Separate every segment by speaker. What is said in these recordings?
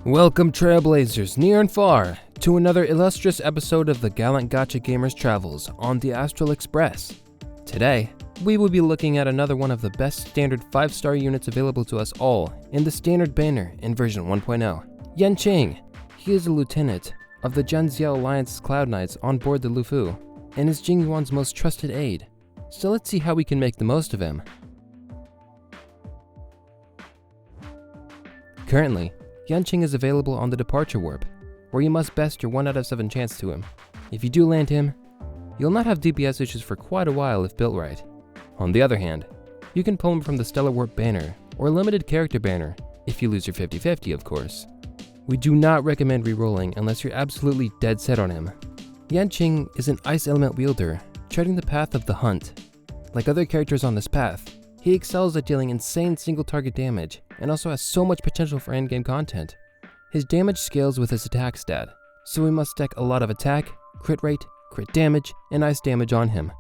Speaker 1: Welcome Trailblazers near and far to another illustrious episode of the Gallant Gacha Gamer's Travels on the Astral Express. Today, we will be looking at another one of the best standard 5-star units available to us all in the standard banner in version 1.0. Yanqing. He is a lieutenant of the Zhanxiao Alliance's Cloud Knights on board the Lufu, and is Jing Yuan's most trusted aide. So let's see how we can make the most of him. Currently, Yanqing is available on the Departure Warp, where you must best your 1 out of 7 chance to him. If you do land him, you'll not have DPS issues for quite a while if built right. On the other hand, you can pull him from the Stellar Warp banner, or Limited Character banner, if you lose your 50-50 of course. We do not recommend rerolling unless you're absolutely dead set on him. Yanqing is an Ice Element wielder, treading the path of the Hunt. Like other characters on this path, he excels at dealing insane single target damage, and also has so much potential for endgame content. His damage scales with his attack stat, so we must stack a lot of attack, crit rate, crit damage, and ice damage on him.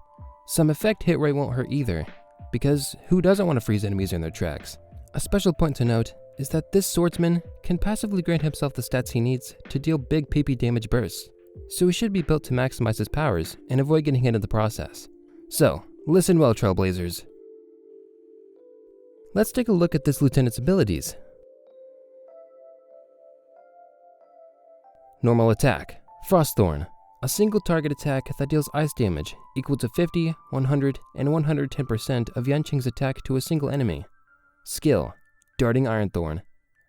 Speaker 1: Some effect hit rate won't hurt either, because who doesn't want to freeze enemies in their tracks? A special point to note is that this swordsman can passively grant himself the stats he needs to deal big PP damage bursts, so he should be built to maximize his powers and avoid getting hit in the process. So, listen well, Trailblazers. Let's take a look at this lieutenant's abilities. Normal attack, Frostthorn, a single target attack that deals ice damage equal to 50, 100, and 110% of Yanqing's attack to a single enemy. Skill, Darting Ironthorn,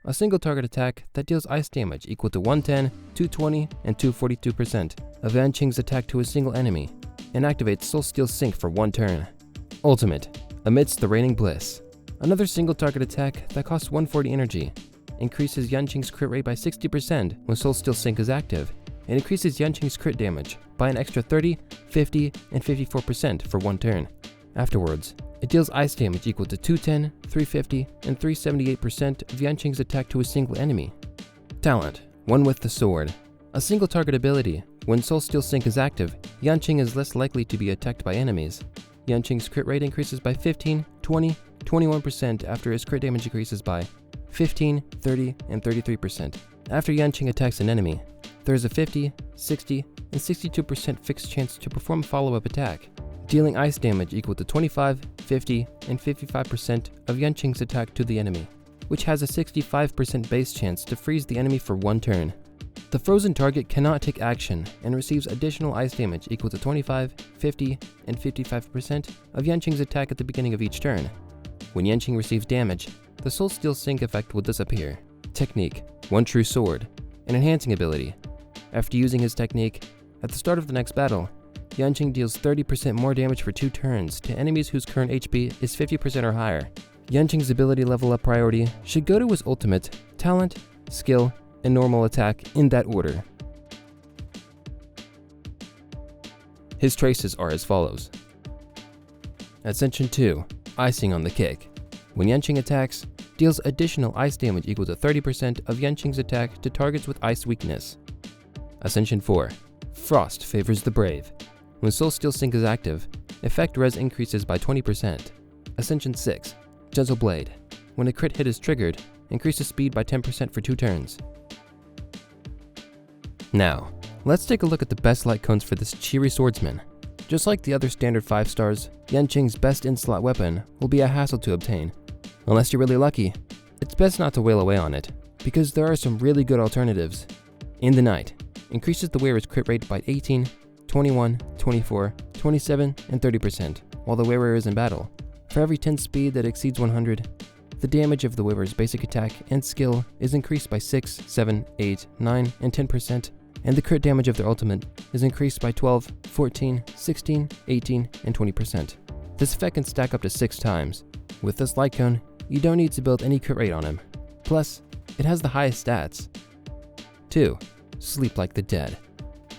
Speaker 1: a single target attack that deals ice damage equal to 110, 220, and 242% of Yanqing's attack to a single enemy, and activates Soul Steel Sync for 1 turn. Ultimate, Amidst the Raining Bliss, another single target attack that costs 140 energy, increases Yanqing's crit rate by 60% when Soul Steel Sync is active, and increases Yanqing's crit damage by an extra 30, 50, and 54% for 1 turn. Afterwards, it deals ice damage equal to 210, 350, and 378% of Yanqing's attack to a single enemy. Talent, One with the Sword, a single target ability. When Soul Steel Sync is active, Yanqing is less likely to be attacked by enemies. Yanqing's crit rate increases by 15, 20, 21% after his crit damage increases by 15, 30, and 33%. After Yanqing attacks an enemy, there is a 50, 60, and 62% fixed chance to perform a follow-up attack, dealing ice damage equal to 25, 50, and 55% of Yanqing's attack to the enemy, which has a 65% base chance to freeze the enemy for 1 turn. The frozen target cannot take action and receives additional ice damage equal to 25, 50, and 55% of Yanqing's attack at the beginning of each turn. When Yanqing receives damage, the Soul Steel Sync effect will disappear. Technique, One True Sword, an enhancing ability. After using his technique, at the start of the next battle, Yanqing deals 30% more damage for 2 turns to enemies whose current HP is 50% or higher. Yanqing's ability level up priority should go to his ultimate, talent, skill, and normal attack in that order. His traces are as follows. Ascension 2, Icing on the Cake. When Yanqing attacks, deals additional ice damage equal to 30% of Yanqing's attack to targets with ice weakness. Ascension 4, Frost Favors the Brave. When Soul Steel Sync is active, effect res increases by 20%. Ascension 6, Gentle Blade. When a crit hit is triggered, increases speed by 10% for 2 turns. Now, let's take a look at the best light cones for this cheery swordsman. Just like the other standard 5 stars, Yanqing's best in-slot weapon will be a hassle to obtain. Unless you're really lucky, it's best not to wail away on it, because there are some really good alternatives. In the Night, increases the wearer's crit rate by 18, 21, 24, 27, and 30% while the wearer is in battle. For every 10 speed that exceeds 100, the damage of the wearer's basic attack and skill is increased by 6, 7, 8, 9, and 10%, and the crit damage of their ultimate is increased by 12, 14, 16, 18, and 20%. This effect can stack up to 6 times. With this light cone, you don't need to build any crit rate on him. Plus, it has the highest stats. 2. Sleep Like the Dead.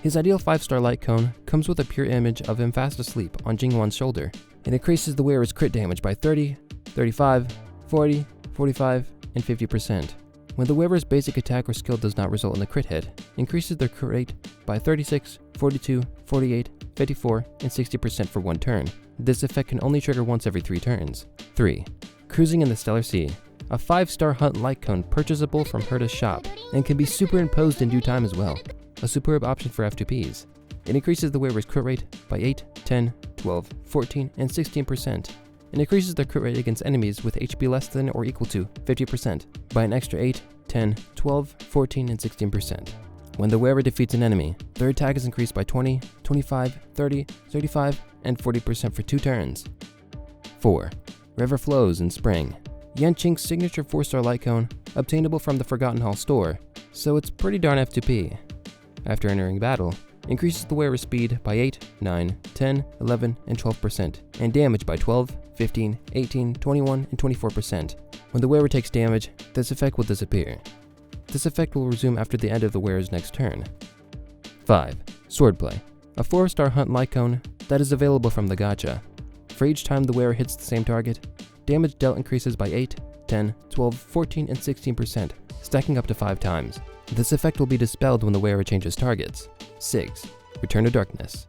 Speaker 1: His ideal 5-star light cone comes with a pure image of him fast asleep on Jing Yuan's shoulder. It increases the wearer's crit damage by 30, 35, 40, 45, and 50%. When the wearer's basic attack or skill does not result in a crit hit, increases their crit rate by 36, 42, 48, 54, and 60% for 1 turn. This effect can only trigger once every 3 turns. 3. Cruising in the Stellar Sea. a 5-star hunt light cone purchasable from Herta's shop and can be superimposed in due time as well. A superb option for F2Ps. It increases the wearer's crit rate by 8, 10, 12, 14, and 16%, and increases the crit rate against enemies with HP less than or equal to 50% by an extra 8, 10, 12, 14, and 16%. When the wearer defeats an enemy, their attack is increased by 20, 25, 30, 35, and 40% for 2 turns. 4. River Flows in Spring. Yanqing's signature 4-star light cone, obtainable from the Forgotten Hall store, so it's pretty darn F2P. After entering battle, increases the wearer's speed by 8, 9, 10, 11, and 12%, and damage by 12, 15, 18, 21, and 24%. When the wearer takes damage, this effect will disappear. This effect will resume after the end of the wearer's next turn. 5. Swordplay, a 4-star hunt light cone that is available from the gacha. For each time the wearer hits the same target, damage dealt increases by 8, 10, 12, 14, and 16%, stacking up to 5 times. This effect will be dispelled when the wearer changes targets. 6. Return to Darkness,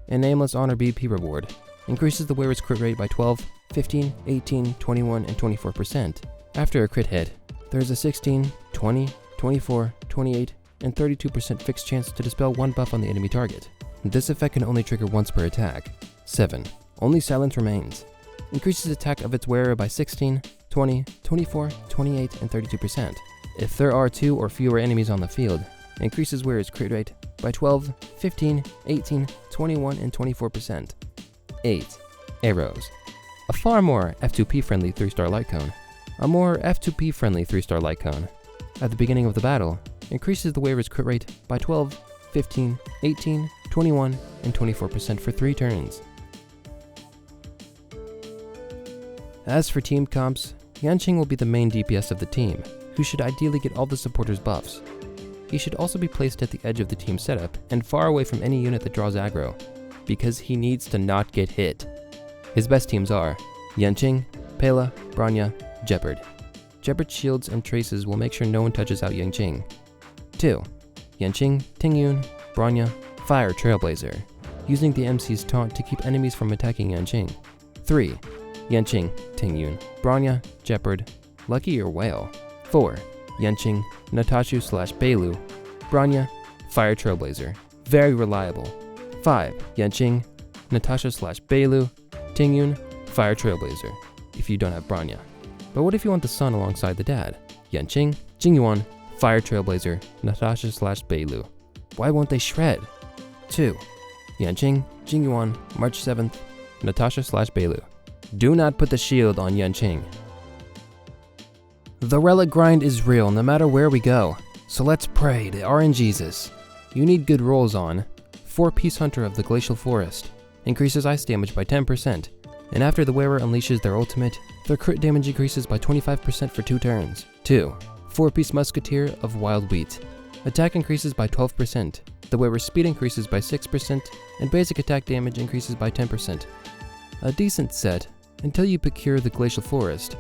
Speaker 1: a nameless honor BP reward, increases the wearer's crit rate by 12, 15, 18, 21, and 24%. After a crit hit, there is a 16, 20, 24, 28, and 32% fixed chance to dispel 1 buff on the enemy target. This effect can only trigger once per attack. 7. Only Silence Remains, increases attack of its wearer by 16, 20, 24, 28, and 32%. If there are 2 or fewer enemies on the field, increases wearer's crit rate by 12, 15, 18, 21, and 24%. 8. Arrows, a far more F2P friendly 3-star light cone. A more F2P friendly 3-star light cone. At the beginning of the battle, increases the wearer's crit rate by 12, 15, 18, 21, and 24% for 3 turns. As for team comps, Yanqing will be the main DPS of the team, who should ideally get all the supporters' buffs. He should also be placed at the edge of the team setup and far away from any unit that draws aggro, because he needs to not get hit. His best teams are Yanqing, Pela, Bronya, Jeopard. Jeopard's shields and traces will make sure no one touches out Yanqing. 2. Yanqing, Tingyun, Bronya, Fire Trailblazer, using the MC's taunt to keep enemies from attacking Yanqing. 3. Yanqing, Tingyun, Bronya, Jeopard, Lucky or Whale. 4. Yanqing, Natashu/Bailu, Bronya, Fire Trailblazer, very reliable. 5. Yanqing, Natasha/Bailu, Tingyun, Fire Trailblazer, if you don't have Bronya. But what if you want the son alongside the dad? Yanqing, Jingyuan, Fire Trailblazer, Natasha/Bailu. Why won't they shred? 2. Yanqing, Jingyuan, March 7th, Natasha/Bailu. Do not put the shield on Yanqing. The relic grind is real no matter where we go, so let's pray to RNGesus. You need good rolls on 4-piece Hunter of the Glacial Forest, increases ice damage by 10%, and after the wearer unleashes their ultimate, their crit damage increases by 25% for 2 turns. 2. 4-piece Musketeer of Wild Wheat, attack increases by 12%, the wearer's speed increases by 6%, and basic attack damage increases by 10%. A decent set, until you procure the Glacial Forest.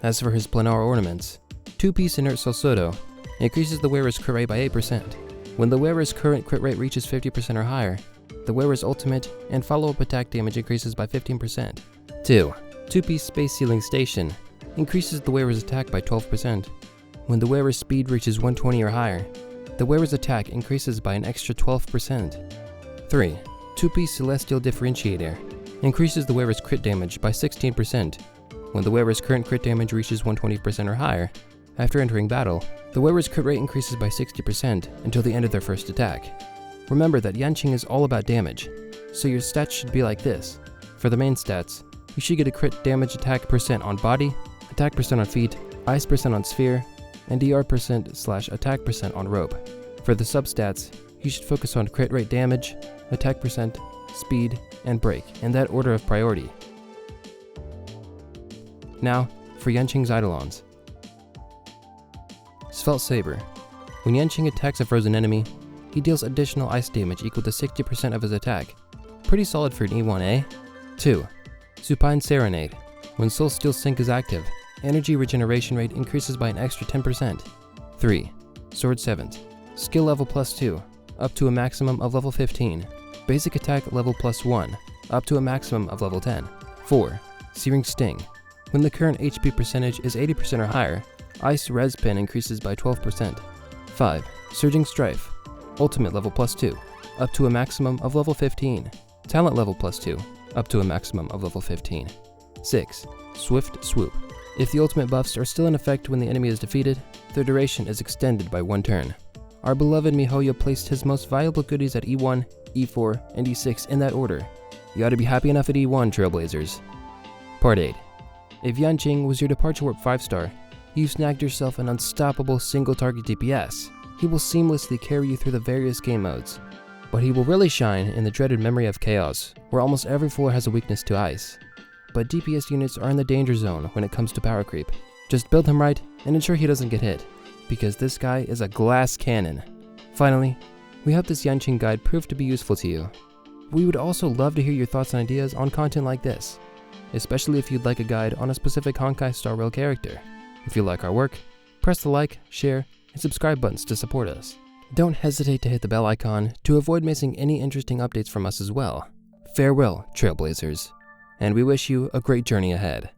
Speaker 1: As for his planar ornaments, 2-piece Inert Salsodo increases the wearer's crit rate by 8%. When the wearer's current crit rate reaches 50% or higher, the wearer's ultimate and follow-up attack damage increases by 15%. 2. 2-piece Space Sealing Station increases the wearer's attack by 12%. When the wearer's speed reaches 120 or higher, the wearer's attack increases by an extra 12%. 3. 2-piece Celestial Differentiator increases the wearer's crit damage by 16%. When the wearer's current crit damage reaches 120% or higher, after entering battle, the wearer's crit rate increases by 60% until the end of their first attack. Remember that Yanqing is all about damage, so your stats should be like this. For the main stats, you should get a crit damage attack percent on body, attack percent on feet, ice percent on sphere, and DR percent/attack percent on rope. For the substats, you should focus on crit rate damage, attack percent, speed, and break in that order of priority. Now, for Yanqing's Eidolons. Svelte Saber. When Yanqing attacks a frozen enemy, he deals additional ice damage equal to 60% of his attack. Pretty solid for an E1A. 2. Supine Serenade. When Soul Steel Sync is active, energy regeneration rate increases by an extra 10%. 3. Sword 7. Skill level +2, up to a maximum of level 15. Basic attack level +1, up to a maximum of level 10. 4. Searing Sting. When the current HP percentage is 80% or higher, Ice Res Pin increases by 12%. 5. Surging Strife. Ultimate level +2, up to a maximum of level 15. Talent level +2, up to a maximum of level 15. 6. Swift Swoop. If the ultimate buffs are still in effect when the enemy is defeated, their duration is extended by 1 turn. Our beloved miHoYo placed his most valuable goodies at E1, E4, and E6 in that order. You ought to be happy enough at E1, Trailblazers. Part 8. If Yanqing was your Departure Warp 5-star, you snagged yourself an unstoppable single-target DPS. He will seamlessly carry you through the various game modes, but he will really shine in the dreaded Memory of Chaos, where almost every floor has a weakness to ice. But DPS units are in the danger zone when it comes to power creep. Just build him right and ensure he doesn't get hit, because this guy is a glass cannon. Finally, we hope this Yanqing guide proved to be useful to you. We would also love to hear your thoughts and ideas on content like this, especially if you'd like a guide on a specific Honkai Star Rail character. If you like our work, press the like, share, and subscribe buttons to support us. Don't hesitate to hit the bell icon to avoid missing any interesting updates from us as well. Farewell, Trailblazers, and we wish you a great journey ahead.